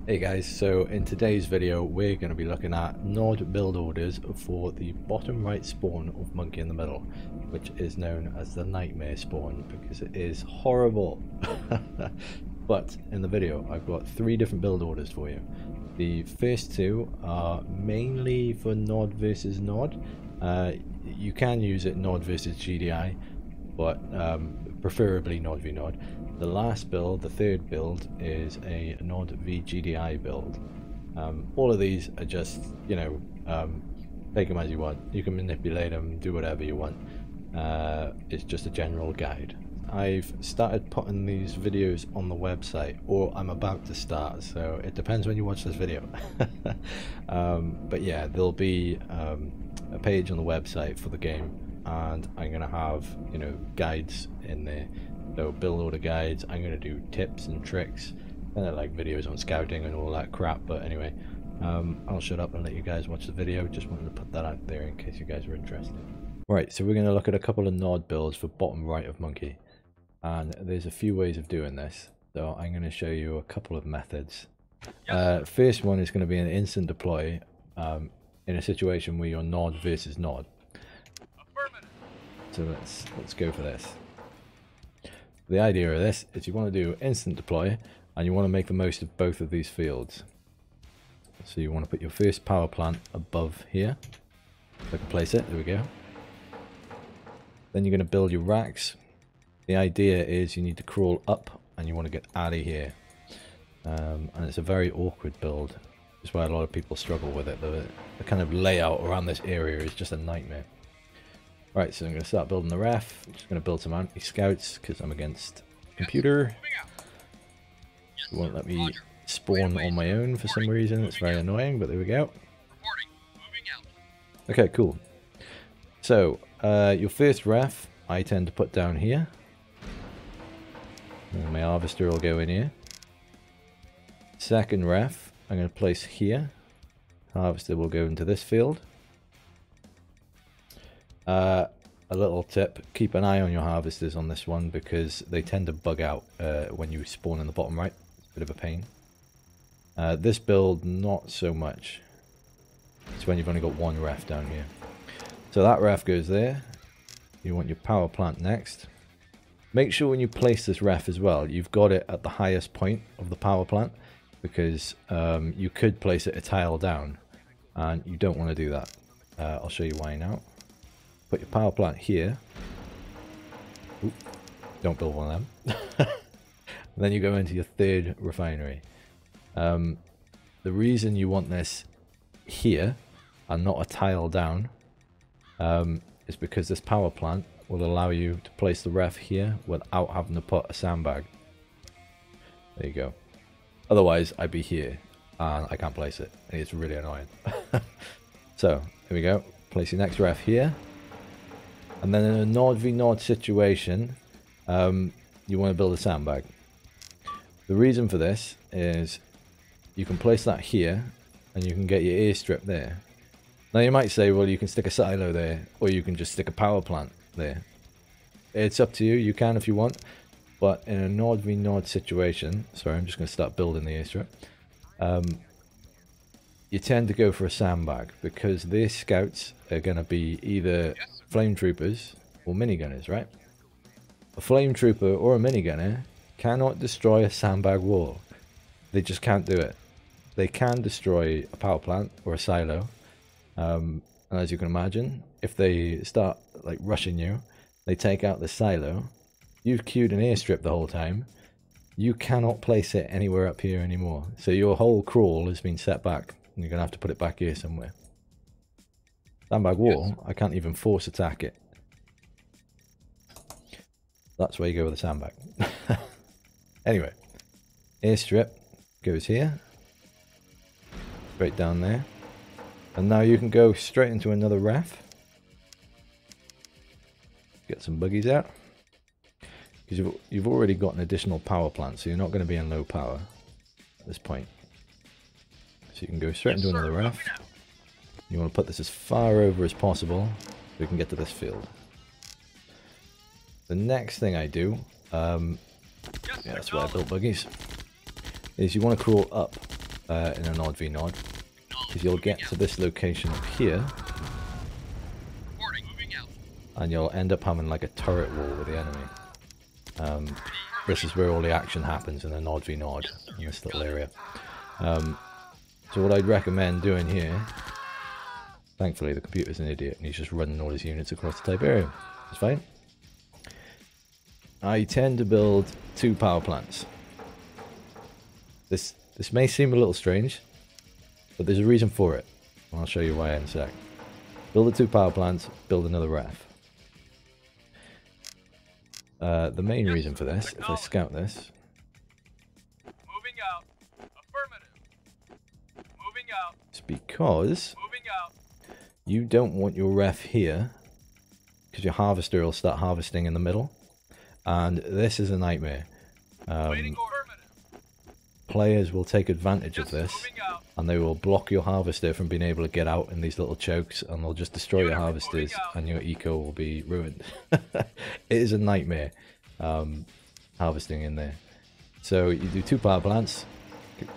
Hey guys, so in today's video we're going to be looking at node build orders for the bottom right spawn of Monkey in the Middle, which is known as the nightmare spawn because it is horrible. But in the video I've got 3 different build orders for you. The first 2 are mainly for node versus node. You can use it node versus GDI, but preferably node v node. The last build, the third build, is a node v GDI build. All of these are just, take them as you want. You can manipulate them, do whatever you want. It's just a general guide. I've started putting these videos on the website, or I'm about to start, so it depends when you watch this video. But yeah, there'll be a page on the website for the game, and I'm going to have, guides in there. So build order guides, I'm going to do tips and tricks, kind of like videos on scouting and all that crap, but anyway, I'll shut up and let you guys watch the video. Just wanted to put that out there in case you guys were interested. Right, so we're going to look at a couple of node builds for bottom right of Monkey, and there's a few ways of doing this, so I'm going to show you a couple of methods. First one is going to be an instant deploy in a situation where you're node versus node. So let's go for this. The idea of this is you want to do instant deploy and you want to make the most of both of these fields. So you want to put your first power plant above here. So I can place it, there we go. Then you're going to build your racks. The idea is you need to crawl up and you want to get out of here. And it's a very awkward build. That's why a lot of people struggle with it. The kind of layout around this area is just a nightmare. Right, so I'm going to start building the ref. I'm just going to build some anti-scouts because I'm against computer. It won't let me spawn on my own for some reason. It's very annoying, but there we go. Okay, cool. So, your first ref, I tend to put down here. And my harvester will go in here. Second ref, I'm going to place here. Harvester will go into this field. A little tip, keep an eye on your harvesters on this one because they tend to bug out when you spawn in the bottom right. It's a bit of a pain. This build, not so much. It's when you've only got one ref down here. So that ref goes there. You want your power plant next. Make sure when you place this ref as well, you've got it at the highest point of the power plant because you could place it a tile down and you don't want to do that. I'll show you why now. Put your power plant here. Oop, don't build one of them. Then you go into your third refinery. The reason you want this here and not a tile down is because this power plant will allow you to place the ref here without having to put a sandbag. There you go. Otherwise, I'd be here and I can't place it. And it's really annoying. So, here we go. Place your next ref here. And then in a node v node situation, you want to build a sandbag. The reason for this is you can place that here and you can get your airstrip there. Now you might say, well, you can stick a silo there or you can just stick a power plant there. It's up to you. You can if you want. But in a node v node situation, sorry, I'm just going to start building the airstrip. You tend to go for a sandbag because their scouts are going to be either flame troopers or minigunners, right? A flame trooper or a minigunner cannot destroy a sandbag wall. They just can't do it. They can destroy a power plant or a silo. And as you can imagine, if they start like rushing you, they take out the silo. You've queued an airstrip the whole time. You cannot place it anywhere up here anymore. So your whole crawl has been set back. And you're going to have to put it back here somewhere. Sandbag wall, I can't even force attack it. That's where you go with the sandbag. Anyway, airstrip goes here. Straight down there. And now you can go straight into another ref. Get some buggies out. Because you've already got an additional power plant, so you're not going to be in low power at this point. So you can go straight into another ref. You want to put this as far over as possible so we can get to this field. The next thing I do, yeah, that's why I built buggies, is you want to crawl up in an odd v nod, because you'll get to this location up here, and you'll end up having like a turret wall with the enemy. This is where all the action happens in an odd v nod in this little area. So what I'd recommend doing here, thankfully the computer's an idiot and he's just running all his units across the Tiberian. It's fine. I tend to build 2 power plants. This may seem a little strange, but there's a reason for it. And I'll show you why in a sec. Build the 2 power plants, build another ref. The main reason for this, if I scout this, moving out. Affirmative. Moving out. it's because Moving out. you don't want your ref here, because your harvester will start harvesting in the middle, and this is a nightmare. Waiting order. Players will take advantage of this, and they will block your harvester from being able to get out in these little chokes, and they'll just destroy your harvesters, and your eco will be ruined. It is a nightmare harvesting in there. So you do 2 power plants,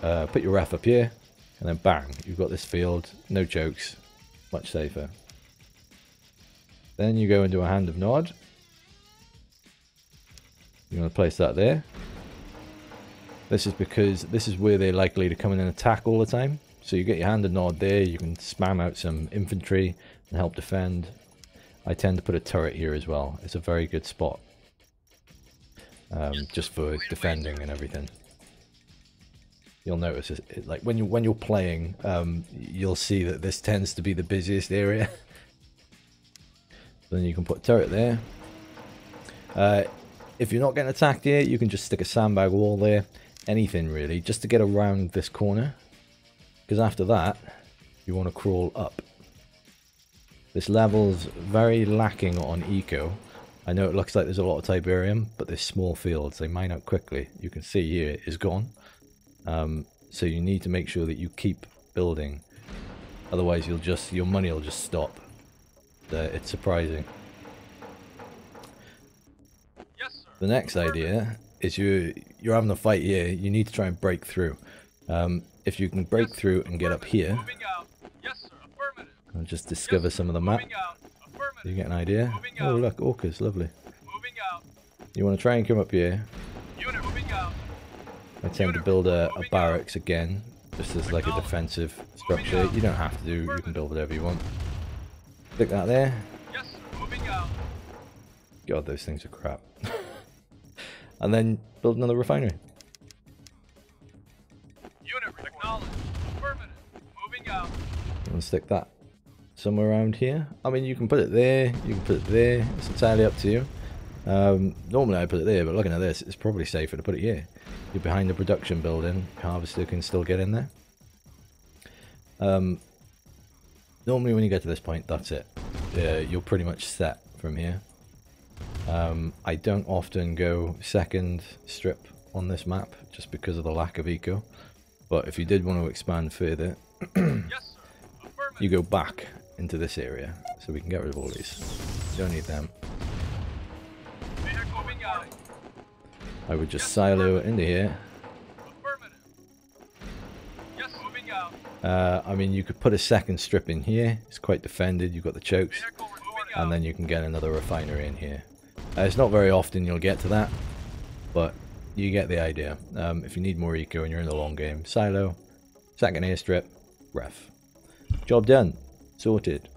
put your ref up here, and then bang, you've got this field, no chokes, much safer. Then you go into a hand of nod. You want to place that there. This is because this is where they're likely to come in and attack all the time. So you get your hand of nod there, you can spam out some infantry and help defend. I tend to put a turret here as well. It's a very good spot. Just for defending and everything. You'll notice it, like when you're playing, you'll see that this tends to be the busiest area. Then you can put a turret there. If you're not getting attacked here, you can just stick a sandbag wall there. Anything really, just to get around this corner. Because after that, you want to crawl up. This level's very lacking on eco. I know it looks like there's a lot of Tiberium, but there's small fields. They mine out quickly. You can see here it is gone. So you need to make sure that you keep building. Otherwise, your money will just stop. It's surprising. Yes, sir. The next idea is you're having a fight here. You need to try and break through. If you can break through and get up here, Moving out. Yes, sir. Affirmative. and just discover some of the map. Moving out. Affirmative. You get an idea. Moving Oh out. look, Orcas, lovely. Moving out. You want to try and come up here. Unit moving out. I tend to build a barracks again, just as like a defensive structure. You don't have to do, you can build whatever you want. Stick that there. Yes, sir. Moving out. God, those things are crap. And then build another refinery. Unit acknowledged. Affirmative. Moving out. You want to stick that somewhere around here. I mean, you can put it there, you can put it there. It's entirely up to you. Normally I put it there, but looking at this, it's probably safer to put it here. You're behind the production building, harvester can still get in there. Normally when you get to this point, that's it. You're pretty much set from here. I don't often go second strip on this map, just because of the lack of eco. But if you did want to expand further, Yes, sir. Affirmative. you go back into this area, so we can get rid of all these. You don't need them. Vehicle moving out. I would just silo into here. Affirmative. Yes, moving out. I mean, you could put a second strip in here. It's quite defended. You've got the chokes. Vehicle moving And out. then you can get another refinery in here. It's not very often you'll get to that, but you get the idea. If you need more eco and you're in the long game, silo, second airstrip, ref. Job done. Sorted.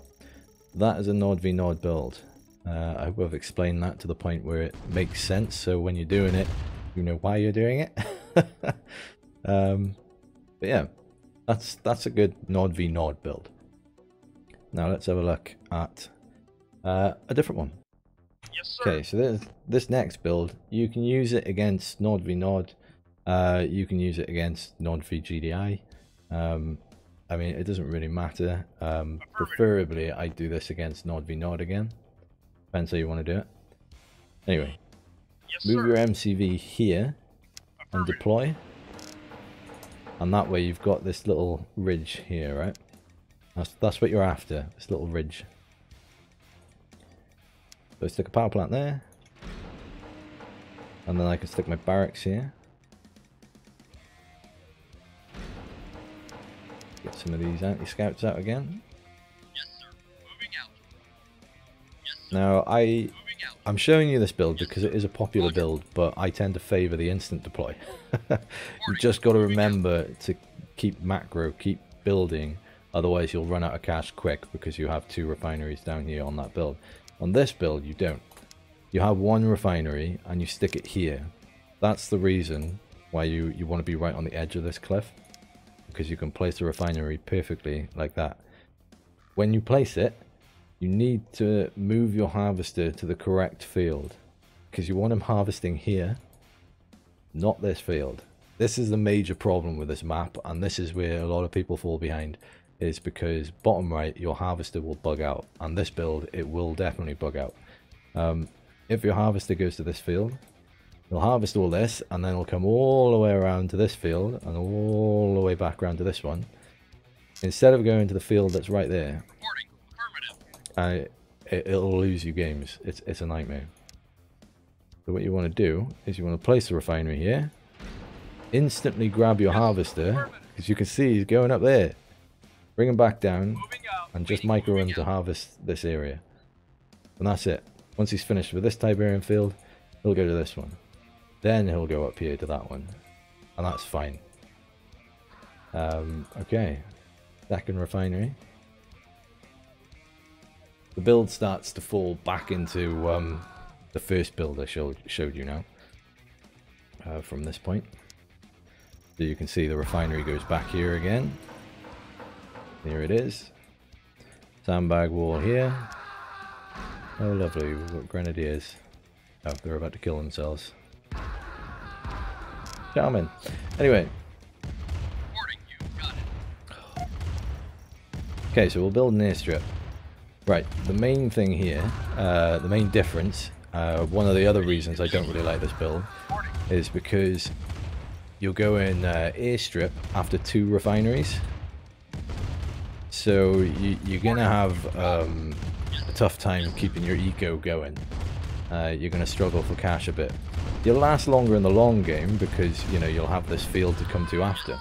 That is a nod v nod build. I hope I've explained that to the point where it makes sense, so when you're doing it, you know why you're doing it. But yeah, that's a good nod v nod build. Now let's have a look at a different one. Yes, sir. Okay, so this next build, you can use it against nod v nod. You can use it against nod v GDI. I mean, it doesn't really matter. Preferably, I do this against nod v nod again. Depends how you want to do it. Anyway, Yes, move sir. your MCV here and deploy. And that way you've got this little ridge here, right? That's what you're after, this little ridge. So I stick a power plant there. And then I can stick my barracks here. some of these anti-scouts out again. Yes, sir. Moving out. Yes, sir. Now, Moving out. I'm showing you this build because it is a popular build, but I tend to favor the instant deploy. You just got to remember to keep macro, keep building, otherwise you'll run out of cash quick because you have 2 refineries down here on that build. On this build, you don't. You have 1 refinery and you stick it here. That's the reason why you want to be right on the edge of this cliff, because you can place the refinery perfectly like that. When you place it, you need to move your harvester to the correct field, because you want him harvesting here, not this field. This is the major problem with this map, and this is where a lot of people fall behind, is because bottom right, your harvester will bug out, and this build, it will definitely bug out. If your harvester goes to this field, it'll harvest all this, and then it'll come all the way around to this field, and all the way back around to this one. Instead of going to the field that's right there, it'll lose you games. It's a nightmare. So what you want to do is you want to place the refinery here, instantly grab your harvester, because you can see he's going up there. Bring him back down, and just micro him to harvest this area. And that's it. Once he's finished with this Tiberian field, he'll go to this one. Then he'll go up here to that one. And that's fine. Okay. Second refinery. The build starts to fall back into the first build I showed you now. From this point. So you can see the refinery goes back here again. Here it is. Sandbag wall here. Oh lovely, we've got grenadiers. Oh, they're about to kill themselves. Charming. Anyway. Okay, so we'll build an airstrip. Right, the main thing here, the main difference, one of the other reasons I don't really like this build, is because you'll go in airstrip after 2 refineries. So you're going to have a tough time keeping your eco going. You're going to struggle for cash a bit. You'll last longer in the long game because, you know, you'll have this field to come to after.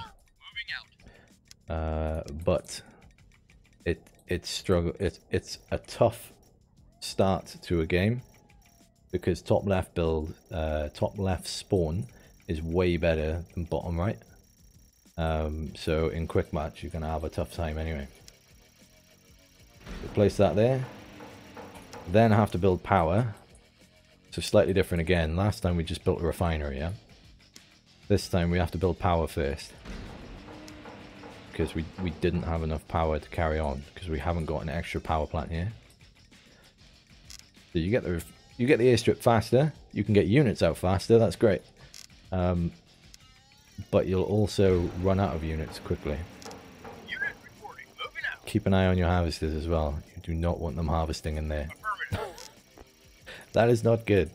But it's a tough start to a game because top left build, top left spawn is way better than bottom right. So in quick match you're going to have a tough time anyway. Place that there. Then I have to build power. So slightly different again. Last time we just built a refinery, yeah? This time we have to build power first. Because we didn't have enough power to carry on. Because we haven't got an extra power plant here. So you get the airstrip faster. You can get units out faster. That's great. But you'll also run out of units quickly. Keep an eye on your harvesters as well. You do not want them harvesting in there. That is not good.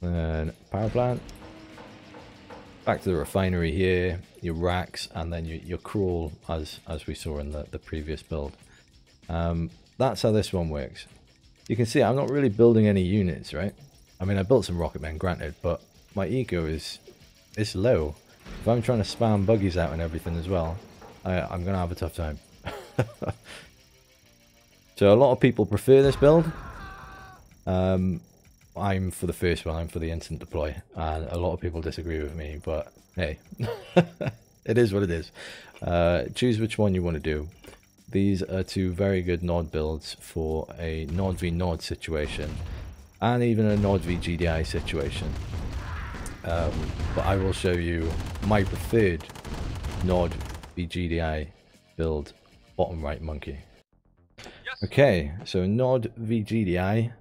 And power plant. Back to the refinery here. Your racks and then your crawl as we saw in the previous build. That's how this one works. You can see I'm not really building any units, right? I mean, I built some rocket men, granted, but my eco is low. If I'm trying to spam buggies out and everything as well, I'm going to have a tough time. So a lot of people prefer this build. I'm for the first one, I'm for the instant deploy. And a lot of people disagree with me, but hey, it is what it is. Choose which one you want to do. These are 2 very good Nod builds for a Nod v Nod situation. And even a Nod v GDI situation. But I will show you my preferred Nod v GDI build, bottom right monkey. Yes. Okay, so Nod v GDI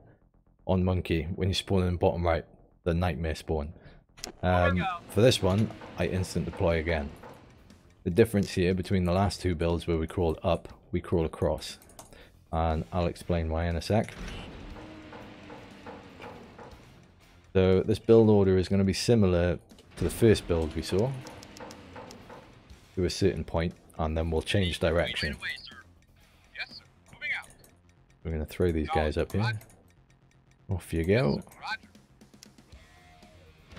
on monkey when you spawn in bottom right, the nightmare spawn. For this one, I instant deploy again. The difference here between the last 2 builds where we crawled up, we crawl across. And I'll explain why in a sec. So this build order is going to be similar to the first build we saw. To a certain point, and then we'll change direction. We're going to throw these guys up here. Off you go.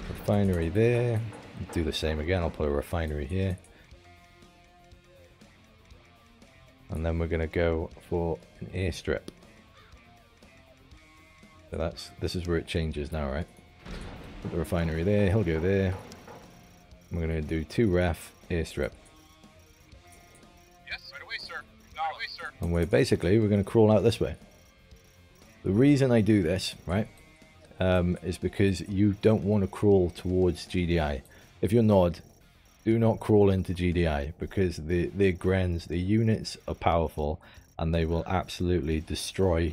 Refinery there. Do the same again. I'll put a refinery here. And then we're going to go for an airstrip. So this is where it changes now, right? Put the refinery there, he'll go there. We're going to do 2 ref airstrip. Yes, right away, sir. Right away, sir. And we're going to crawl out this way. The reason I do this, right, is because you don't want to crawl towards GDI. If you're Nod, do not crawl into GDI because the Grens, the units are powerful and they will absolutely destroy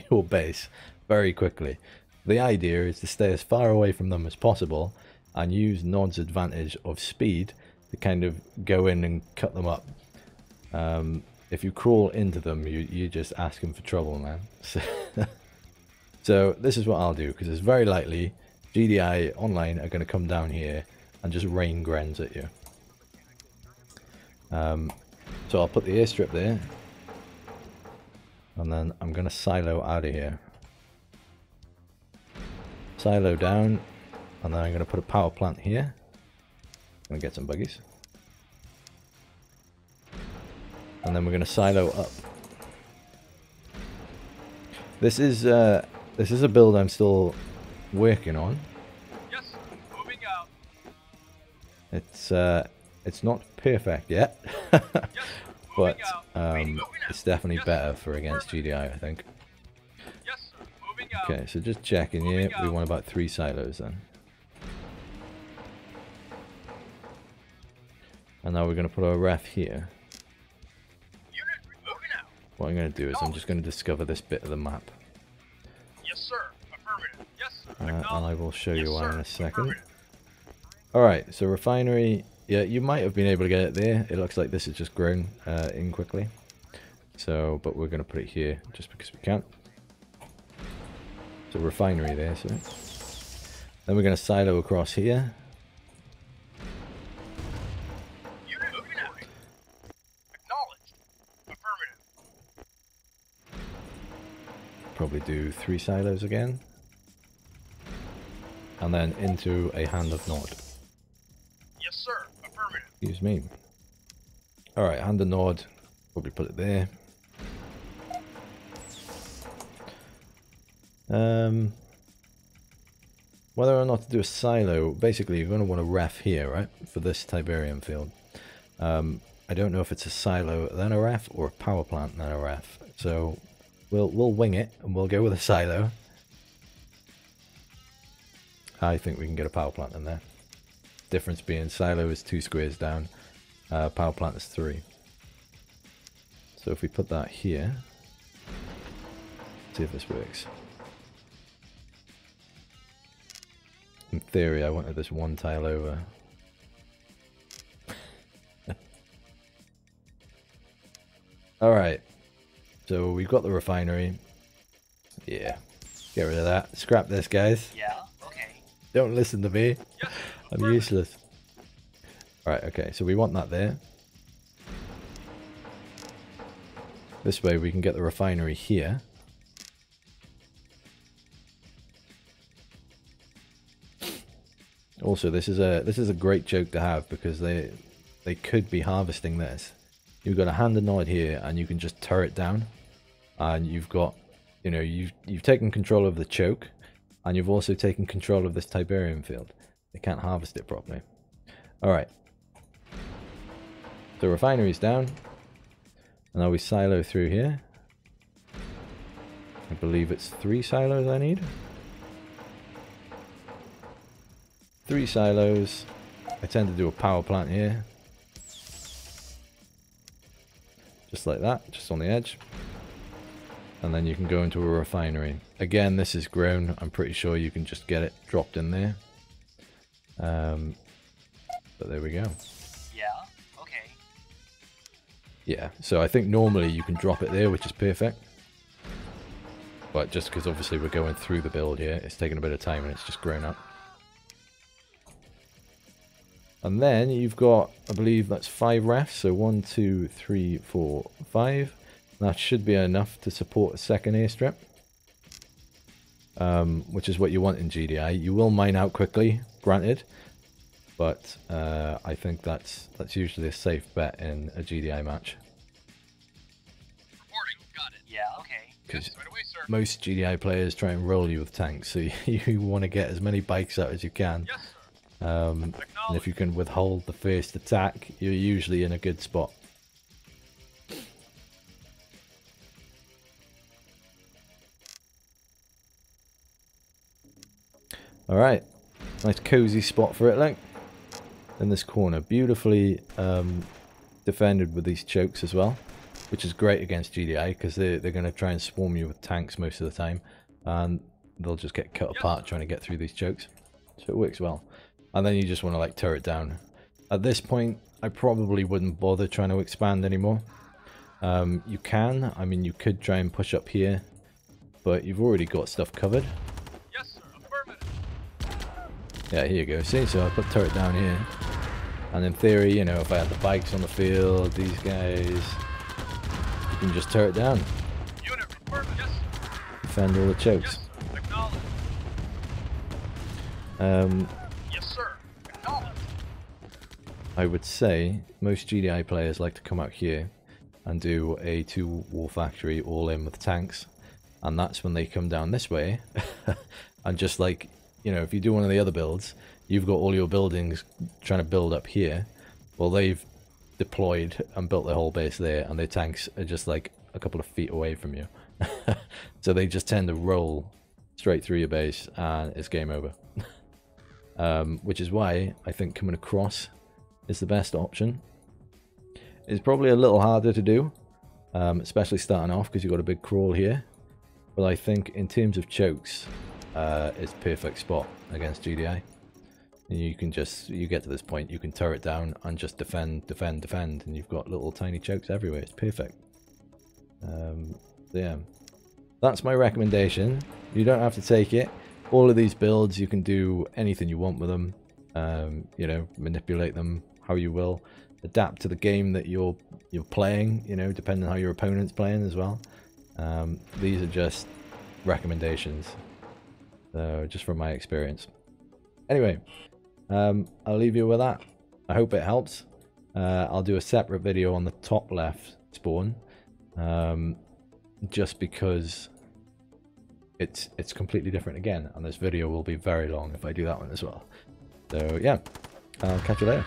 your base very quickly. The idea is to stay as far away from them as possible and use Nod's advantage of speed to kind of go in and cut them up. If you crawl into them, you're just asking for trouble, man. So this is what I'll do, because it's very likely GDI online are going to come down here and just rain Grens at you. So I'll put the airstrip there, and then I'm going to silo out of here. Silo down, and then I'm going to put a power plant here. I'm going to get some buggies. And then we're going to silo up. This is a build I'm still working on. Yes, moving out. It's not perfect yet, but moving it's definitely better for against GDI, I think. Yes, sir. Moving out. Okay, so just checking here, we want about 3 silos then. And now we're going to put our ref here. Unit moving out. What I'm going to do is I'm just going to discover this bit of the map. Yes, sir. Affirmative. Yes, sir. And I will show you why in a second. Affirmative. Alright, so refinery, yeah, you might have been able to get it there. It looks like this has just grown in quickly. So, but we're going to put it here just because we can. So refinery there, so. Then we're going to silo across here. Unit moving out. Acknowledged. Affirmative. Probably do 3 silos again. And then into a hand of Nod. Yes, sir. Affirmative. Excuse me. Alright, hand of Nod. Probably put it there. Whether or not to do a silo, basically you're going to want a ref here, right? For this Tiberian field. I don't know if it's a silo then a ref or a power plant then a ref. So we'll wing it and we'll go with a silo. I think we can get a power plant in there. Difference being silo is 2 squares down, power plant is 3. So if we put that here, see if this works. In theory, I wanted this 1 tile over. Alright, so we've got the refinery. Yeah, get rid of that. Scrap this, guys. Yeah, okay. Don't listen to me. Yes, I'm useless. Alright, okay, so we want that there. This way we can get the refinery here. Also, this is a great joke to have because they could be harvesting this. You've got a hand of Nod here and you can just turret down. And you've got, you know, you've taken control of the choke. And you've also taken control of this Tiberian field. They can't harvest it properly. Alright. So refinery's down. And now we silo through here. I believe it's 3 silos I need. 3 silos. I tend to do a power plant here. Just like that, just on the edge. And then you can go into a refinery. Again, this is grown. I'm pretty sure you can just get it dropped in there. But there we go. Yeah, okay. Yeah, so I think normally you can drop it there, which is perfect. But just because obviously we're going through the build here, it's taken a bit of time and it's just grown up. And then you've got, I believe that's 5 refs, so 1, 2, 3, 4, 5. That should be enough to support a second airstrip. Which is what you want in GDI. You will mine out quickly, granted. but I think that's usually a safe bet in a GDI match. Reporting. Got it. Yeah, okay. Because Right away, sir. most GDI players try and roll you with tanks, so you want to get as many bikes out as you can. Yes, sir. And if you can withhold the first attack, you're usually in a good spot. Alright, nice cozy spot for it, like, in this corner. Beautifully defended with these chokes as well, which is great against GDI, because they're going to try and swarm you with tanks most of the time, and they'll just get cut apart trying to get through these chokes. So it works well. And then you just want to like turret down. At this point, I probably wouldn't bother trying to expand anymore. You can, I mean, you could try and push up here, but you've already got stuff covered. Yes, sir. Affirmative. Yeah, here you go. See, so I put turret down here. And in theory, you know, if I had the bikes on the field, these guys, you can just turret down. Unit affirmative. Yes, sir. Defend all the chokes. Yes, sir. Acknowledged. Yes, sir. Acknowledged. I would say most GDI players like to come out here and do a 2 war factory all in with tanks. And that's when they come down this way. And just like, you know, if you do one of the other builds, you've got all your buildings trying to build up here. Well, they've deployed and built their whole base there, and their tanks are just like a couple of feet away from you. So they just tend to roll straight through your base, and it's game over. Which is why I think coming across is the best option. It's probably a little harder to do, especially starting off, because you've got a big crawl here. But I think in terms of chokes, it's perfect spot against GDI. You can just, you get to this point, you can turret down and just defend, defend, defend, and you've got little tiny chokes everywhere. It's perfect. Yeah, that's my recommendation. You don't have to take it. All of these builds, you can do anything you want with them. You know, manipulate them how you will. Adapt to the game that you're playing, you know, depending on how your opponent's playing as well. These are just recommendations, just from my experience. Anyway, I'll leave you with that. I hope it helps. I'll do a separate video on the top left spawn, just because it's completely different again, and this video will be very long if I do that one as well. So yeah, I'll catch you later.